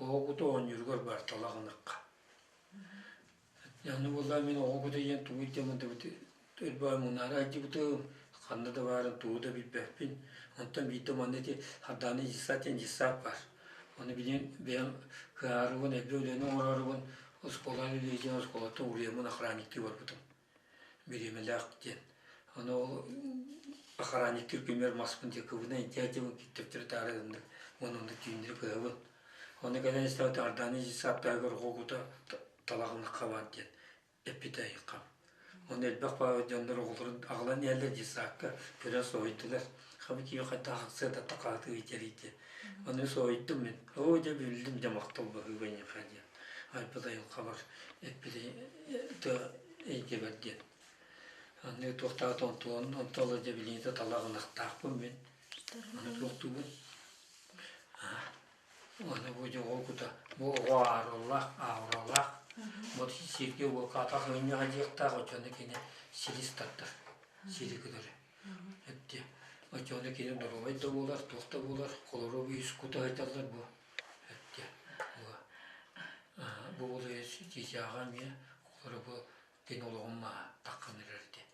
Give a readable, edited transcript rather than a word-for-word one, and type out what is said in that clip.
оғуды он жүргөр бар талағыныққа. Яны болда мен оғуды ен туыйтемін деп өлбай мұнара айты бұты қанды да барын туыда білбәппін. Онтан бейтім аны де харданы жисатен жисап бар. Оны білен бән каарығын, әбі өлені орарығын, осколаны лейден осколатын ұлемін охранникті бар бұтым. Беремелі ақтен. Оны ол охранниктер көмер маспын де көбіне тәтемін кеттіптір тарығынды. Онымды түйіндері көбін. Оны кәден істеуді арданы жисаптайғыр ғоғыда талағыныққа бар ден. Әппетайы қам. Оны әлбәқ бағы жандар оғылырын ағылан әлі жисаққа көрі сойдылар. Қабы кейі қайта ақсы да тақаты өйтерейді. Оны сойдым мен. О, да білдім де мақтал бағы бәне қаден. Айпыдайын қабар әппетайы әйте бәрден. Оны тоқтағыт онталы да білейді талағынықтақпын мен. Оны тоқтуғын. Оны бұйды оғыда бұға арылақ. Вот сирке ол қатақ өйне ғадиқтағы өтені кені силистаттар. Сирі күдірі. Әтте. Өтені кені дұрғайды болар, тоқта болар, қолыры бүйіс күті айталар бұл. Әтте. Бұл олы кесі ағам е, қолыры бұл кені олығыма таққан үрерді.